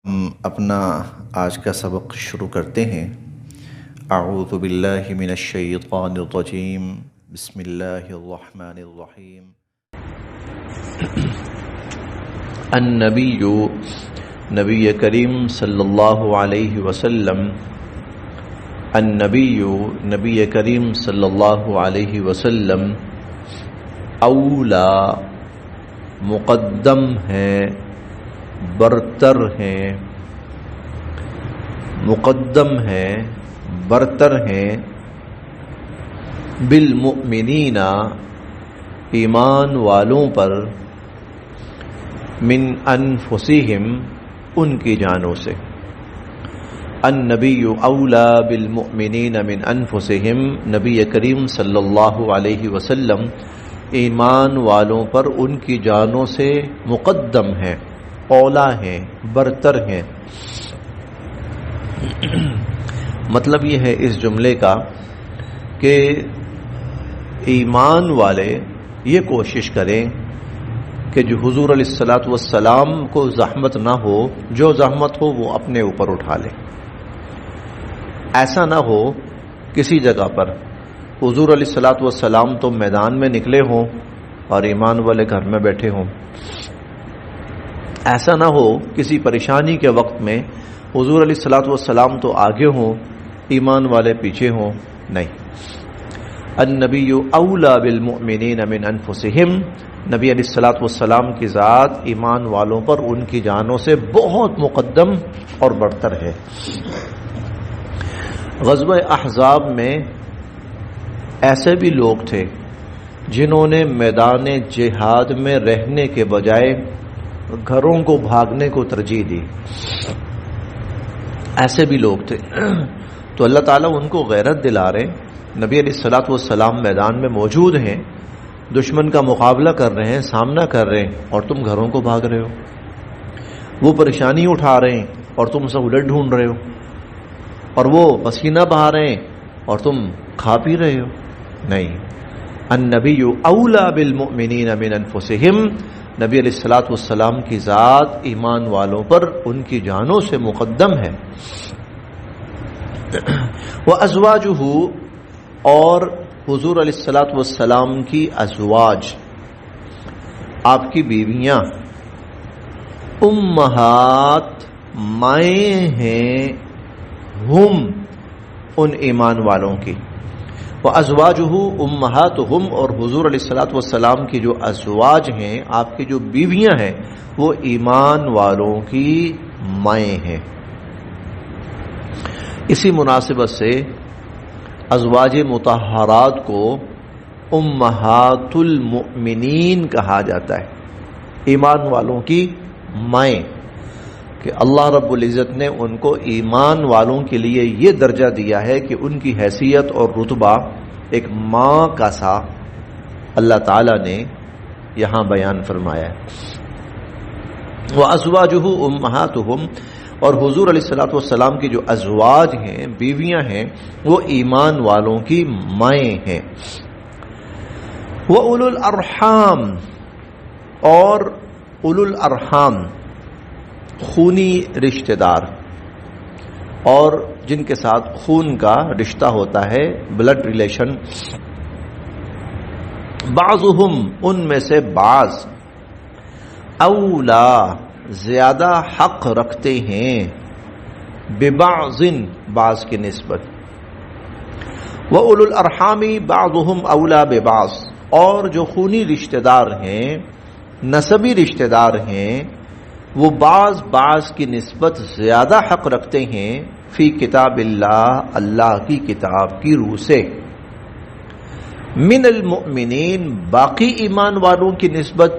ہم اپنا آج کا سبق شروع کرتے ہیں۔ اعوذ باللہ من الشیطان الرجیم، بسم اللہ الرحمن الرحیم۔ النبی، نبی کریم صلی اللہ علیہ وسلم، النبی، نبی کریم صلی اللہ علیہ وسلم، اولا، مقدم ہے، برتر ہیں، مقدم ہے، برتر ہیں، بالمؤمنین، ایمان والوں پر، من انفسہم، ان کی جانوں سے۔ النبی اولا بالمؤمنین من انفسہم، نبی کریم صلی اللہ علیہ وسلم ایمان والوں پر ان کی جانوں سے مقدم ہے، اولا ہیں، برتر ہیں۔ مطلب یہ ہے اس جملے کا کہ ایمان والے یہ کوشش کریں کہ جو حضور علیہ الصلوۃ والسلام کو زحمت نہ ہو، جو زحمت ہو وہ اپنے اوپر اٹھا لیں۔ ایسا نہ ہو کسی جگہ پر حضور علیہ الصلوۃ والسلام تو میدان میں نکلے ہوں اور ایمان والے گھر میں بیٹھے ہوں۔ ایسا نہ ہو کسی پریشانی کے وقت میں حضور علیہ الصلوۃ والسلام تو آگے ہوں، ایمان والے پیچھے ہوں، نہیں۔ النبی اولا بالمؤمنین من انفسہم، نبی علیہ الصلوۃ والسلام کی ذات ایمان والوں پر ان کی جانوں سے بہت مقدم اور برتر ہے۔ غزوہ احزاب میں ایسے بھی لوگ تھے جنہوں نے میدان جہاد میں رہنے کے بجائے گھروں کو بھاگنے کو ترجیح دی۔ ایسے بھی لوگ تھے تو اللہ تعالیٰ ان کو غیرت دلا رہے ہیں۔ نبی علیہ الصلوۃ والسلام میدان میں موجود ہیں، دشمن کا مقابلہ کر رہے ہیں، سامنا کر رہے ہیں، اور تم گھروں کو بھاگ رہے ہو۔ وہ پریشانی اٹھا رہے ہیں اور تم سہولت ڈھونڈ رہے ہو، اور وہ پسینہ بہا رہے ہیں اور تم کھا پی رہے ہو، نہیں۔ النبی اولا بالمؤمنین من انفسہم، نبی علیہ الصلوۃ والسلام کی ذات ایمان والوں پر ان کی جانوں سے مقدم ہے۔ وازواجہ، اور حضور علیہ الصلوۃ والسلام کی ازواج، آپ کی بیویاں، امہات، مائیں ہیں، ہم، ان ایمان والوں کی۔ وازواجہ امہاتہم، اور حضور علیہ الصلوۃ والسلام کی جو ازواج ہیں، آپ کی جو بیویاں ہیں، وہ ایمان والوں کی مائیں ہیں۔ اسی مناسبت سے ازواج مطہرات کو امہات المؤمنین کہا جاتا ہے، ایمان والوں کی مائیں، کہ اللہ رب العزت نے ان کو ایمان والوں کے لیے یہ درجہ دیا ہے کہ ان کی حیثیت اور رتبہ ایک ماں کا سا اللہ تعالیٰ نے یہاں بیان فرمایا ہے۔ وازواجہ امہاتہم، اور حضور علیہ الصلوۃ والسلام کی جو ازواج ہیں، بیویاں ہیں، وہ ایمان والوں کی مائیں ہیں۔ وَأُولُو الْأَرْحَامِ، اور اولو الارحام، خونی رشتہ دار، اور جن کے ساتھ خون کا رشتہ ہوتا ہے، بلڈ ریلیشن، بعضهم، ان میں سے بعض، اولا، زیادہ حق رکھتے ہیں، ببعض، بعض کی نسبت۔ وَأُولُو الْأَرْحَامِ بَعْضُهُمْ أَوْلَى بِبَعْضٍ، اور جو خونی رشتہ دار ہیں، نسبی رشتہ دار ہیں، وہ بعض کی نسبت زیادہ حق رکھتے ہیں، فی کتاب اللہ، اللہ کی کتاب کی روح سے، من المؤمنین، باقی ایمان والوں کی نسبت،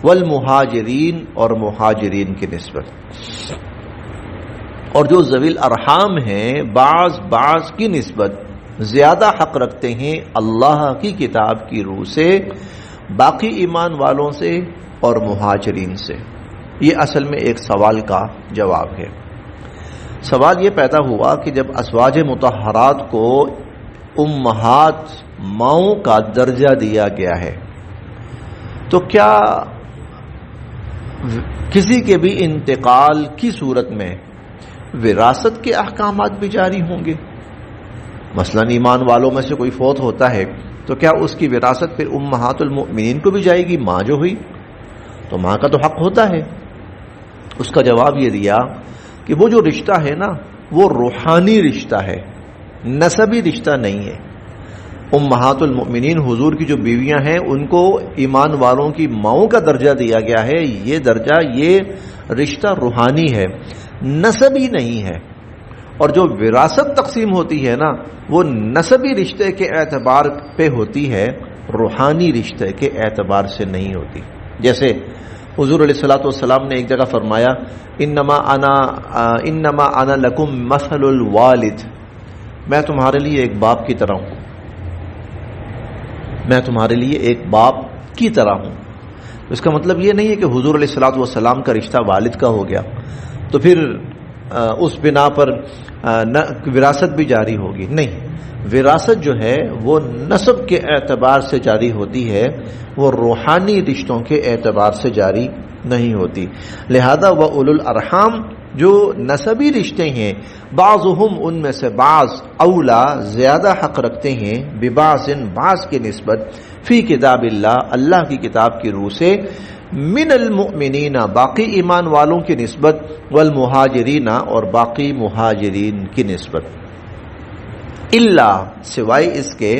والمہاجرین، اور مہاجرین کی نسبت۔ اور جو ذوی الارحام ہیں، بعض کی نسبت زیادہ حق رکھتے ہیں اللہ کی کتاب کی روح سے، باقی ایمان والوں سے اور مہاجرین سے۔ یہ اصل میں ایک سوال کا جواب ہے۔ سوال یہ پیدا ہوا کہ جب ازواج مطہرات کو امہات، ماؤں کا درجہ دیا گیا ہے، تو کیا کسی کے بھی انتقال کی صورت میں وراثت کے احکامات بھی جاری ہوں گے. مثلا ایمان والوں میں سے کوئی فوت ہوتا ہے تو کیا اس کی وراثت پھر امہات المؤمنین کو بھی جائے گی؟ ماں جو ہوئی تو ماں کا تو حق ہوتا ہے. اس کا جواب یہ دیا کہ وہ جو رشتہ ہے نا وہ روحانی رشتہ ہے، نسبی رشتہ نہیں ہے. امہات المؤمنین حضور کی جو بیویاں ہیں ان کو ایمان والوں کی ماؤں کا درجہ دیا گیا ہے. یہ درجہ، یہ رشتہ روحانی ہے، نسبی نہیں ہے. اور جو وراثت تقسیم ہوتی ہے نا وہ نسبی رشتے کے اعتبار پہ ہوتی ہے، روحانی رشتے کے اعتبار سے نہیں ہوتی. جیسے حضور علیہ الصلوۃ والسلام نے ایک جگہ فرمایا انما انا لکم مثل الوالد، میں تمہارے لیے ایک باپ کی طرح ہوں، میں تمہارے لیے ایک باپ کی طرح ہوں. اس کا مطلب یہ نہیں ہے کہ حضور علیہ الصلوۃ والسلام کا رشتہ والد کا ہو گیا تو پھر اس بنا پر وراثت بھی جاری ہوگی. نہیں، وراثت جو ہے وہ نسب کے اعتبار سے جاری ہوتی ہے، وہ روحانی رشتوں کے اعتبار سے جاری نہیں ہوتی. لہذا وَأُولُو الْأَرْحَامِ جو نسبی رشتے ہیں بعضهم ان میں سے بعض اولا زیادہ حق رکھتے ہیں ببعض بعض کی نسبت فی کتاب اللہ اللہ کی کتاب کی روح سے من المؤمنین باقی ایمان والوں کی نسبت والمہاجرین اور باقی مہاجرین کی نسبت. الا سوائے اس کے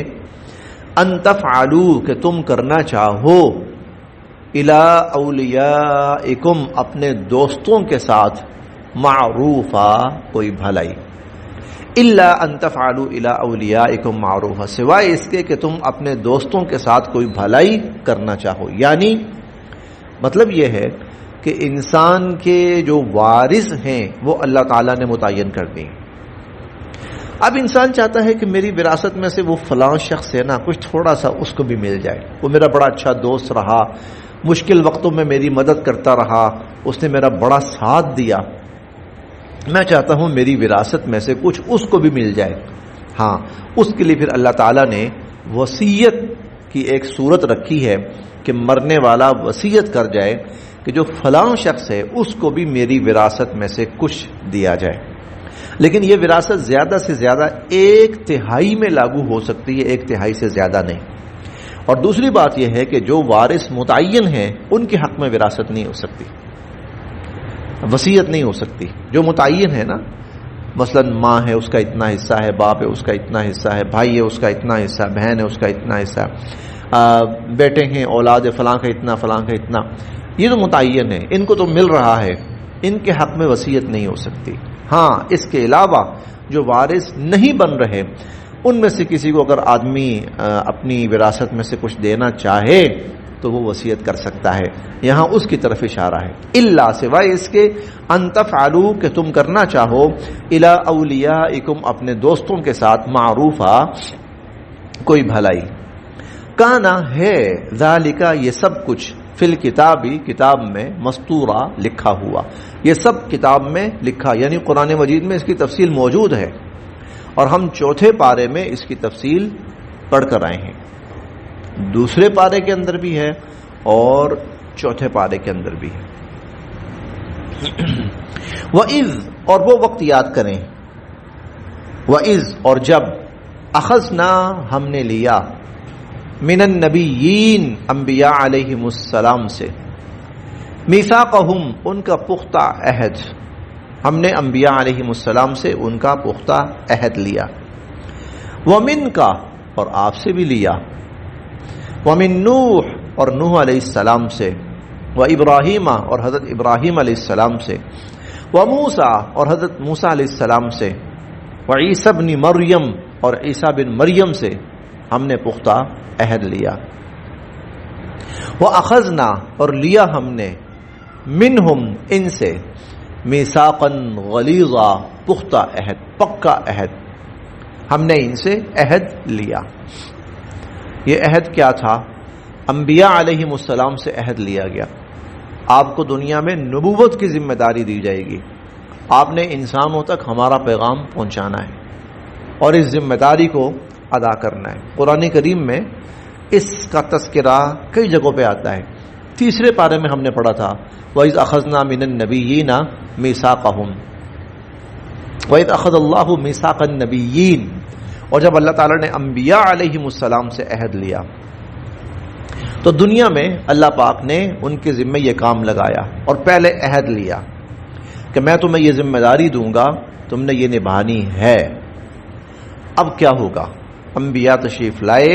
ان تفعلوا کہ تم کرنا چاہو الی اولیاءکم اپنے دوستوں کے ساتھ معروفا کوئی بھلائی. الا ان تفعلوا الی اولیاءکم معروفا سوائے اس کے کہ تم اپنے دوستوں کے ساتھ کوئی بھلائی کرنا چاہو. یعنی مطلب یہ ہے کہ انسان کے جو وارث ہیں وہ اللہ تعالیٰ نے متعین کر دی. اب انسان چاہتا ہے کہ میری وراثت میں سے وہ فلاں شخص ہے نا کچھ تھوڑا سا اس کو بھی مل جائے، وہ میرا بڑا اچھا دوست رہا، مشکل وقتوں میں میری مدد کرتا رہا، اس نے میرا بڑا ساتھ دیا، میں چاہتا ہوں میری وراثت میں سے کچھ اس کو بھی مل جائے. ہاں، اس کے لیے پھر اللہ تعالیٰ نے وصیت کی ایک صورت رکھی ہے کہ مرنے والا وصیت کر جائے کہ جو فلاں شخص ہے اس کو بھی میری وراثت میں سے کچھ دیا جائے. لیکن یہ وراثت زیادہ سے زیادہ 1/3 میں لاگو ہو سکتی ہے، 1/3 سے زیادہ نہیں. اور دوسری بات یہ ہے کہ جو وارث متعین ہیں ان کے حق میں وراثت نہیں ہو سکتی، وصیت نہیں ہو سکتی. جو متعین ہے نا، مثلا ماں ہے اس کا اتنا حصہ ہے، باپ ہے اس کا اتنا حصہ ہے، بھائی ہے اس کا اتنا حصہ، بہن ہے اس کا اتنا حصہ، بیٹے ہیں، اولاد ہے، فلاں کا اتنا، فلاں کا اتنا، یہ تو متعین ہے، ان کو تو مل رہا ہے، ان کے حق میں وصیت نہیں ہو سکتی. ہاں، اس کے علاوہ جو وارث نہیں بن رہے ان میں سے کسی کو اگر آدمی اپنی وراثت میں سے کچھ دینا چاہے تو وہ وصیت کر سکتا ہے. یہاں اس کی طرف اشارہ ہے. الا سوائے اس کے ان تفعلوا کہ تم کرنا چاہو الی اولیاءکم اپنے دوستوں کے ساتھ معروفا کوئی بھلائی. کانا ہے ذالک یہ سب کچھ فی الکتابی کتاب میں مستورا لکھا ہوا، یہ سب کتاب میں لکھا، یعنی قرآن مجید میں اس کی تفصیل موجود ہے اور ہم 4 پارے میں اس کی تفصیل پڑھ کر آئے ہیں. دوسرے پارے کے اندر بھی ہے اور 4 پارے کے اندر بھی ہے. وَإِذْ اور وہ وقت یاد کریں، وَإِذْ اور جب اخذنا ہم نے لیا من النبیین انبیاء علیہم السلام سے میثاقہم ان کا پختہ عہد، ہم نے انبیاء علیہم السلام سے ان کا پختہ عہد لیا. ومن کا اور آپ سے بھی لیا، ومن نوح اور نوح علیہ السلام سے، وابراہیم اور حضرت ابراہیم علیہ السلام سے، وموسیٰ اور حضرت موسیٰ علیہ السلام سے، وعیسیٰ بن مریم اور عیسیٰ بن مریم سے ہم نے پختہ عہد لیا. وَأَخَذْنَا اور لیا ہم نے منہم ان سے میثاقاً غلیظا پختہ عہد، پکا عہد، ہم نے ان سے عہد لیا. یہ عہد کیا تھا؟ انبیاء علیہم السلام سے عہد لیا گیا. آپ کو دنیا میں نبوت کی ذمہ داری دی جائے گی، آپ نے انسانوں تک ہمارا پیغام پہنچانا ہے اور اس ذمہ داری کو ادا کرنا ہے. قرآن کریم میں اس کا تذکرہ کئی جگہوں پہ آتا ہے. تیسرے پارے میں ہم نے پڑھا تھا وَإِذْ أَخَذْنَا مِنَ النَّبِيِّينَ مِيثَاقَهُمْ وَإِذْ أَخَذَ اللَّهُ مِيثَاقَ النَّبِيِّينَ، اور جب اللہ تعالیٰ نے انبیاء علیہم السلام سے عہد لیا تو دنیا میں اللہ پاک نے ان کے ذمہ یہ کام لگایا اور پہلے عہد لیا کہ میں تمہیں یہ ذمہ داری دوں گا، تم نے یہ نبھانی ہے۔ اب کیا ہوگا؟ انبیاء تشریف لائے،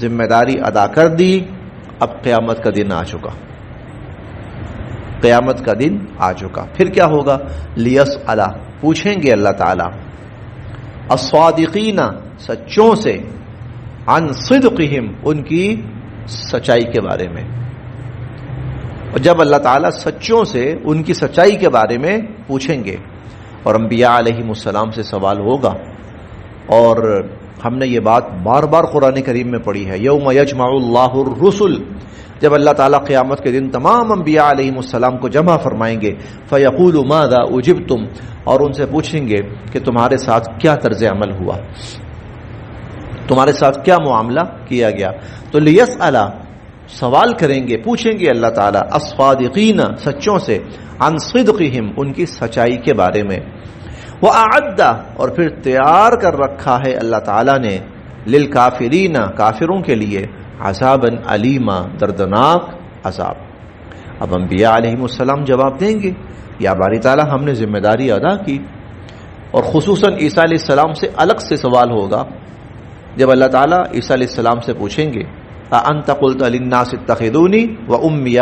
ذمہ داری ادا کر دی، اب قیامت کا دن آ چکا، قیامت کا دن آ چکا۔ پھر کیا ہوگا؟ لیسأل، پوچھیں گے اللہ تعالیٰ الصادقین، سچوں سے، عن صدقہم، ان کی سچائی کے بارے میں۔ اور جب اللہ تعالیٰ سچوں سے ان کی سچائی کے بارے میں پوچھیں گے، اور انبیاء علیہم السلام سے سوال ہوگا، اور ہم نے یہ بات بار بار قرآن کریم میں پڑھی ہے، یوم یجمع اللہ الرسل، جب اللہ تعالیٰ قیامت کے دن تمام انبیاء علیہم السلام کو جمع فرمائیں گے، فیقول ماذا اجبتم، اور ان سے پوچھیں گے کہ تمہارے ساتھ کیا طرز عمل ہوا، تمہارے ساتھ کیا معاملہ کیا گیا۔ تو لیسأل، سوال کریں گے، پوچھیں گے اللہ تعالیٰ الصادقین، سچوں سے، عن صدقہم، ان کی سچائی کے بارے میں۔ وَأَعَدَّ، اور پھر تیار کر رکھا ہے اللہ تعالیٰ نے، للکافرین، کافروں کے لیے، عذابًا علیما، دردناک عذاب۔ اب انبیاء علیہم السلام جواب دیں گے، یا باری تعالیٰ ہم نے ذمہ داری ادا کی، اور خصوصاً عیسیٰ علیہ السلام سے الگ سے سوال ہوگا، جب اللہ تعالیٰ عیسیٰ علیہ السلام سے پوچھیں گے أَأَنْتَ قُلْتَ لِلنَّاسِ اتَّخِذُونِي وَأُمِّيَ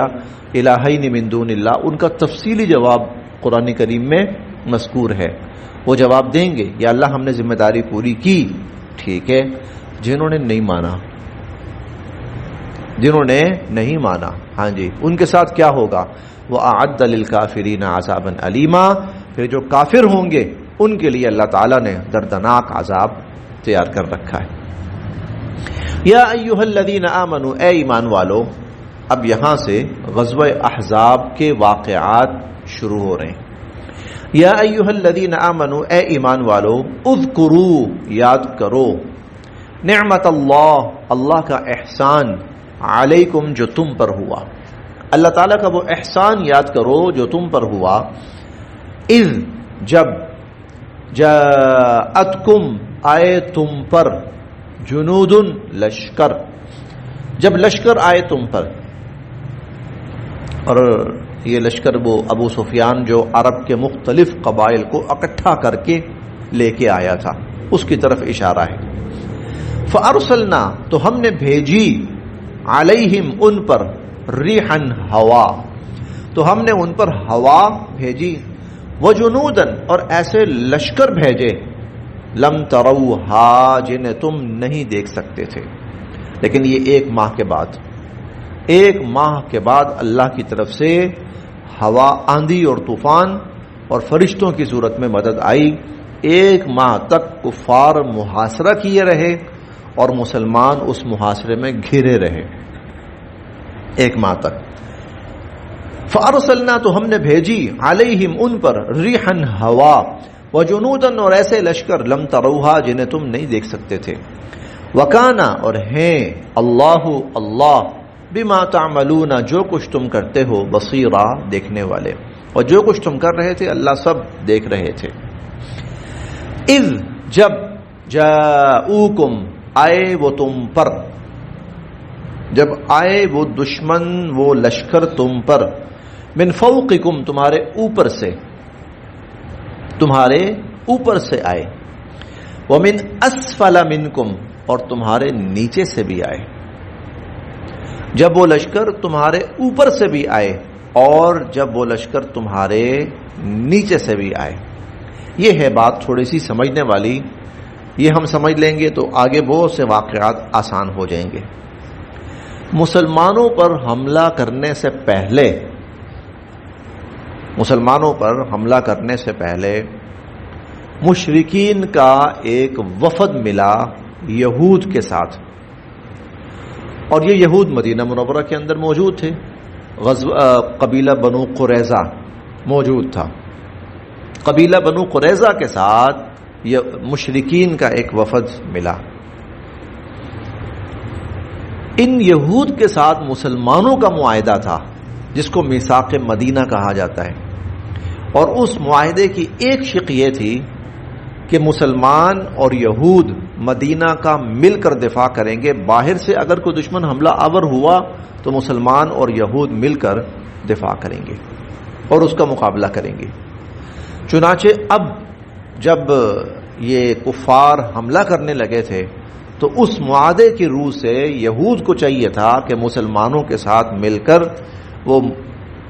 إِلَٰهَيْنِ مِن دُونِ اللَّهِ، ان کا تفصیلی جواب قرآن کریم میں مذکور ہے۔ وہ جواب دیں گے، یا اللہ ہم نے ذمہ داری پوری کی، ٹھیک ہے، جنہوں نے نہیں مانا، جنہوں نے نہیں مانا، ہاں جی، ان کے ساتھ کیا ہوگا؟ وَأَعَدَّ لِلْكَافِرِينَ عَذَابًا عَلِيمًا، پھر جو کافر ہوں گے ان کے لیے اللہ تعالیٰ نے دردناک عذاب تیار کر رکھا ہے۔ یا ایھا الذین آمنوا، اے ایمان والو، اب یہاں سے غزوہ احزاب کے واقعات شروع ہو رہے ہیں۔ یا ایھا الذین آمنوا، اے ایمان والو، اذکروا، یاد کرو، نعمت اللہ، اللہ کا احسان، علیکم، جو تم پر ہوا، اللہ تعالیٰ کا وہ احسان یاد کرو جو تم پر ہوا، اذ، جب، جاءتکم، آئے تم پر، جنود، لشکر، جب لشکر آئے تم پر، اور یہ لشکر وہ ابو سفیان جو عرب کے مختلف قبائل کو اکٹھا کر کے لے کے آیا تھا، اس کی طرف اشارہ ہے۔ فارسلنا، تو ہم نے بھیجی، علیہم، ان پر، ریحن، ہوا، تو ہم نے ان پر ہوا بھیجی، وجنودن، اور ایسے لشکر بھیجے، لم تروہا، جنہیں تم نہیں دیکھ سکتے تھے، لیکن یہ ایک ماہ کے بعد، ایک ماہ کے بعد اللہ کی طرف سے ہوا، آندھی اور طوفان اور فرشتوں کی صورت میں مدد آئی۔ ایک ماہ تک کفار محاصرہ کیے رہے اور مسلمان اس محاصرے میں گھرے رہے، ایک ماہ تک۔ فارسلنا، تو ہم نے بھیجی، علیہم، ان پر، ریحن، ہوا، وجنودن، اور ایسے لشکر، لم تروہا، جنہیں تم نہیں دیکھ سکتے تھے، وکانا، اور ہیں، اللہ، اللہ، بما تعملون، جو کچھ تم کرتے ہو، بصیرا، دیکھنے والے، اور جو کچھ تم کر رہے تھے اللہ سب دیکھ رہے تھے۔ اذ، جب، جاءوکم، آئے وہ تم پر، جب آئے وہ دشمن، وہ لشکر تم پر، من فوقکم، تمہارے اوپر سے، تمہارے اوپر سے آئے، ومن اسفل منکم، اور تمہارے نیچے سے بھی آئے۔ جب وہ لشکر تمہارے اوپر سے بھی آئے اور جب وہ لشکر تمہارے نیچے سے بھی آئے، یہ ہے بات تھوڑی سی سمجھنے والی، یہ ہم سمجھ لیں گے تو آگے بہت سے واقعات آسان ہو جائیں گے۔ مسلمانوں پر حملہ کرنے سے پہلے، مسلمانوں پر حملہ کرنے سے پہلے مشرکین کا ایک وفد ملا یہود کے ساتھ، اور یہ یہود مدینہ منورہ کے اندر موجود تھے، قبیلہ بنو قریظہ موجود تھا۔ قبیلہ بنو قریظہ کے ساتھ یہ مشرکین کا ایک وفد ملا۔ ان یہود کے ساتھ مسلمانوں کا معاہدہ تھا جس کو میثاق مدینہ کہا جاتا ہے، اور اس معاہدے کی ایک شق یہ تھی کہ مسلمان اور یہود مدینہ کا مل کر دفاع کریں گے. باہر سے اگر کوئی دشمن حملہ آور ہوا تو مسلمان اور یہود مل کر دفاع کریں گے اور اس کا مقابلہ کریں گے. چنانچہ اب جب یہ کفار حملہ کرنے لگے تھے تو اس معاہدے کی روح سے یہود کو چاہیے تھا کہ مسلمانوں کے ساتھ مل کر وہ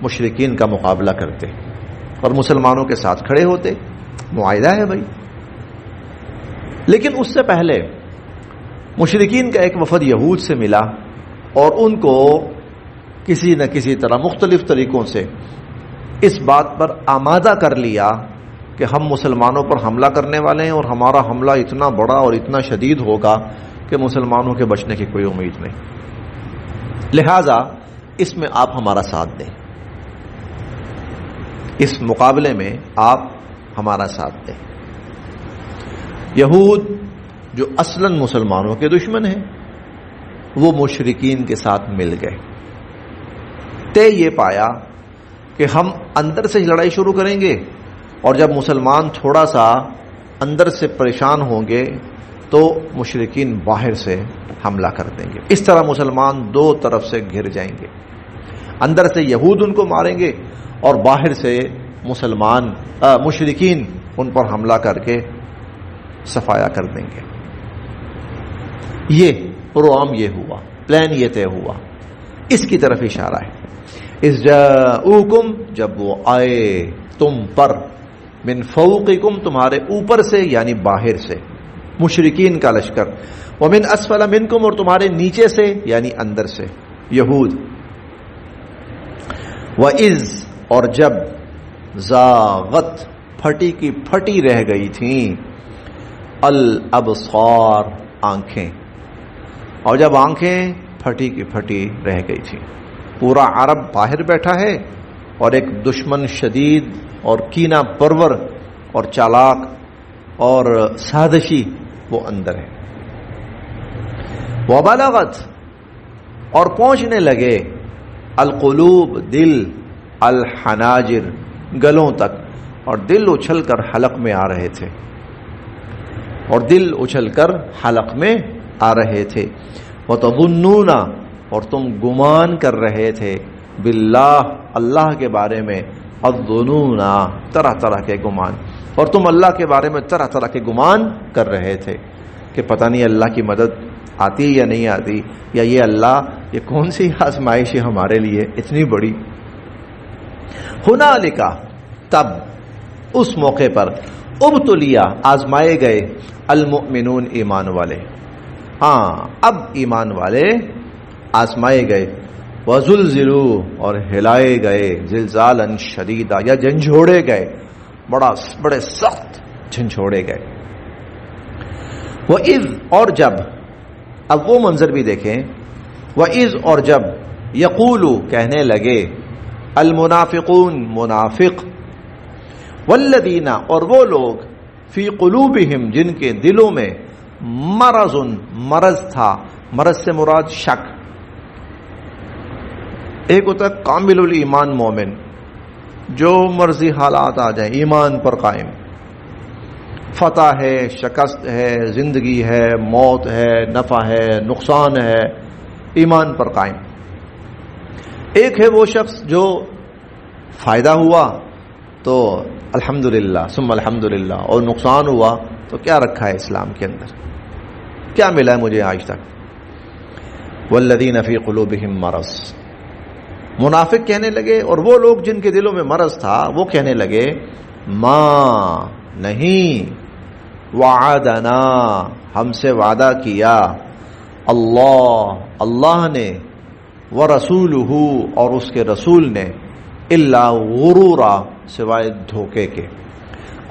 مشرکین کا مقابلہ کرتے اور مسلمانوں کے ساتھ کھڑے ہوتے. معاہدہ ہے بھائی. لیکن اس سے پہلے مشرکین کا ایک وفد یہود سے ملا اور ان کو کسی نہ کسی طرح مختلف طریقوں سے اس بات پر آمادہ کر لیا کہ ہم مسلمانوں پر حملہ کرنے والے ہیں اور ہمارا حملہ اتنا بڑا اور اتنا شدید ہوگا کہ مسلمانوں کے بچنے کی کوئی امید نہیں، لہذا اس میں آپ ہمارا ساتھ دیں، اس مقابلے میں آپ ہمارا ساتھ دیں. یہود جو اصلاً مسلمانوں کے دشمن ہیں وہ مشرکین کے ساتھ مل گئے. طے یہ پایا کہ ہم اندر سے لڑائی شروع کریں گے اور جب مسلمان تھوڑا سا اندر سے پریشان ہوں گے تو مشرکین باہر سے حملہ کر دیں گے. اس طرح مسلمان دو طرف سے گھر جائیں گے، اندر سے یہود ان کو ماریں گے اور باہر سے مشرکین ان پر حملہ کر کے صفایا کر دیں گے. یہ پروگرام یہ ہوا، پلان یہ طے ہوا. اس کی طرف اشارہ ہے. اذ جاءوکم، جب وہ آئے تم پر، من فوقکم، تمہارے اوپر سے یعنی باہر سے، مشرکین کا لشکر، ومن اسفل منکم، اور تمہارے نیچے سے یعنی اندر سے یہود. وَإِذْ، اور جب، زاغت، پھٹی کی پھٹی رہ گئی تھیں، الابصار، آنکھیں، اور جب آنکھیں پھٹی کی پھٹی رہ گئی تھی. پورا عرب باہر بیٹھا ہے اور ایک دشمن شدید اور کینہ پرور اور چالاک اور سازشی وہ اندر ہے. وبلغت، اور پہنچنے لگے، القلوب، دل، الحناجر، گلوں تک، اور دل اچھل کر حلق میں آ رہے تھے، اور دل اچھل کر حلق میں آ رہے تھے. وَتَظُنُّونَ، اور تم گمان کر رہے تھے، باللہ، اللہ کے بارے میں، الظنون، طرح طرح کے گمان، اور تم اللہ کے بارے میں طرح طرح کے گمان کر رہے تھے کہ پتہ نہیں اللہ کی مدد آتی یا نہیں آتی، یا یہ اللہ، یہ کون سی آزمائش ہے ہمارے لیے اتنی بڑی. ہنالک، تب، اس موقع پر، ابتلیا، آزمائے گئے، المؤمنون، ایمان والے. ہاں، اب ایمان والے آزمائے گئے. وزلزلوا، اور ہلائے گئے، زلزالا شدیدا، یا جھنجھوڑے گئے، بڑے سخت جھنجھوڑے گئے. وَإِذْ، اور جب، اب وہ منظر بھی دیکھیں، وَإِذْ، اور جب، یقولو، کہنے لگے، المنافقون، منافق، والذین، اور وہ لوگ، فی قلوبہم، جن کے دلوں میں، مرض، مرض تھا. مرض سے مراد شک. ایک ہوتا ہے کامل الایمان مومن، جو مرضی حالات آ جائیں ایمان پر قائم، فتح ہے، شکست ہے، زندگی ہے، موت ہے، نفع ہے، نقصان ہے، ایمان پر قائم. ایک ہے وہ شخص جو فائدہ ہوا تو الحمدللہ ثم الحمدللہ، اور نقصان ہوا تو کیا رکھا ہے اسلام کے اندر، کیا ملا ہے مجھے آج تک. والذین فی قلوبہم مرض، منافق کہنے لگے، اور وہ لوگ جن کے دلوں میں مرض تھا وہ کہنے لگے، ما، نہیں، وعدنا، ہم سے وعدہ کیا، اللہ نے، ورسولہ، اور اس کے رسول نے، الا غرورا، سوائے دھوکے کے.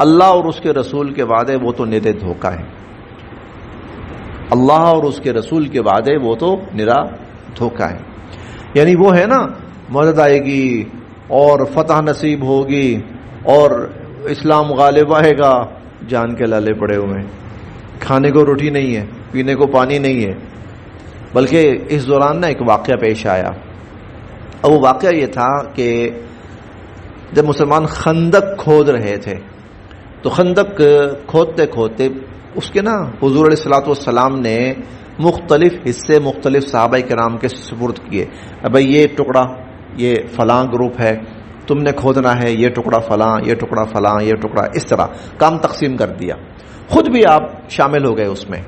اللہ اور اس کے رسول کے وعدے وہ تو نرے دھوکہ ہیں. اللہ اور اس کے رسول کے وعدے وہ تو نرا دھوکہ ہے. یعنی وہ ہے نا، مدد آئے گی اور فتح نصیب ہوگی اور اسلام غالب آئے گا، جان کے لالے پڑے ہوئے ہیں، کھانے کو روٹی نہیں ہے، پینے کو پانی نہیں ہے، بلکہ اس دوران ایک واقعہ پیش آیا، اور وہ واقعہ یہ تھا کہ جب مسلمان خندق کھود رہے تھے تو خندق کھودتے کھودتے اس کے حضور علیہ الصلوۃ والسلام نے مختلف حصے مختلف صحابہ کرام کے سپرد کیے، اب یہ ٹکڑا یہ فلاں گروپ ہے، تم نے کھودنا ہے، یہ ٹکڑا فلاں، یہ ٹکڑا فلاں، یہ ٹکڑا، اس طرح کام تقسیم کر دیا، خود بھی آپ شامل ہو گئے اس میں۔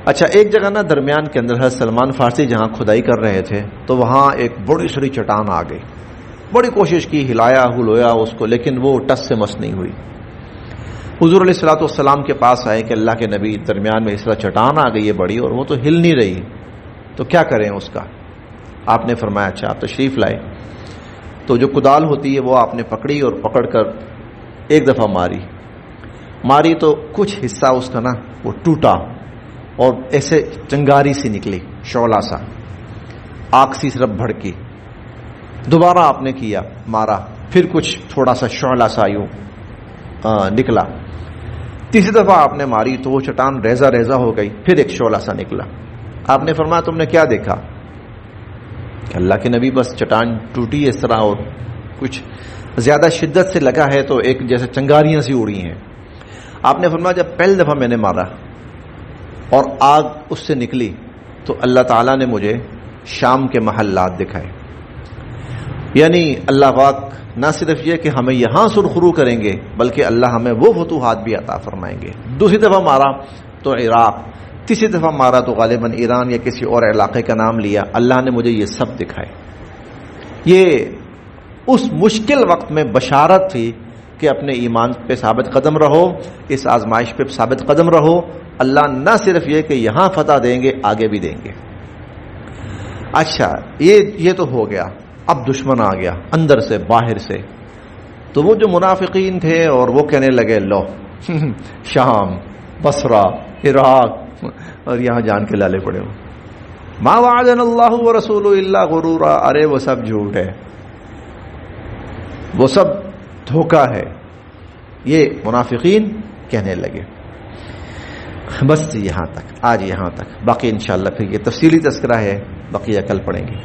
اچھا، ایک جگہ درمیان کے اندر حضرت سلمان فارسی جہاں کھدائی کر رہے تھے تو وہاں ایک بڑی سری چٹان آ گئی، بڑی کوشش کی، ہلایا ہلویا اس کو، لیکن وہ ٹس سے مس نہیں ہوئی۔ حضور علیہ الصلوۃ والسلام کے پاس آئے کہ اللہ کے نبی، درمیان میں اس طرح چٹان آ گئی ہے بڑی، اور وہ تو ہل نہیں رہی، تو کیا کریں اس کا؟ آپ نے فرمایا اچھا آپ تشریف لائے، تو جو کدال ہوتی ہے وہ آپ نے پکڑی اور پکڑ کر ایک دفعہ ماری تو کچھ حصہ اس کا وہ ٹوٹا اور ایسے چنگاری سی نکلی، شعلہ سا، آگ سی طرف بھڑکی۔ دوبارہ آپ نے کیا، مارا، پھر کچھ تھوڑا سا شعلہ سا یوں نکلا۔ تیسری دفعہ آپ نے ماری تو وہ چٹان ریزہ ریزہ ہو گئی، پھر ایک شعلہ سا نکلا۔ آپ نے فرمایا تم نے کیا دیکھا؟ کہ اللہ کے نبی بس چٹان ٹوٹی اس طرح، اور کچھ زیادہ شدت سے لگا ہے تو ایک جیسے چنگاریاں سی اڑی ہیں۔ آپ نے فرمایا جب پہلی دفعہ میں نے مارا اور آگ اس سے نکلی تو اللہ تعالیٰ نے مجھے شام کے محلات دکھائے، یعنی اللہ پاک نہ صرف یہ کہ ہمیں یہاں سرخرو کریں گے بلکہ اللہ ہمیں وہ فتوحات بھی عطا فرمائیں گے۔ دوسری دفعہ مارا تو عراق، تیسری دفعہ مارا تو غالباً ایران یا کسی اور علاقے کا نام لیا۔ اللہ نے مجھے یہ سب دکھائے۔ یہ اس مشکل وقت میں بشارت تھی کہ اپنے ایمان پہ ثابت قدم رہو، اس آزمائش پہ ثابت قدم رہو، اللہ نہ صرف یہ کہ یہاں فتح دیں گے آگے بھی دیں گے۔ اچھا یہ تو ہو گیا، اب دشمن آ گیا اندر سے باہر سے، تو وہ جو منافقین تھے اور وہ کہنے لگے لو شام، بصرہ، عراق، اور یہاں جان کے لالے پڑے ہو، ما وعدنا اللہ ورسولہ الا غرورا، ارے وہ سب جھوٹ ہے، وہ سب دھوکہ ہے، یہ منافقین کہنے لگے۔ بس یہاں تک، آج یہاں تک، باقی انشاءاللہ پھر یہ تفصیلی تذکرہ ہے، بقیہ کل پڑھیں گے۔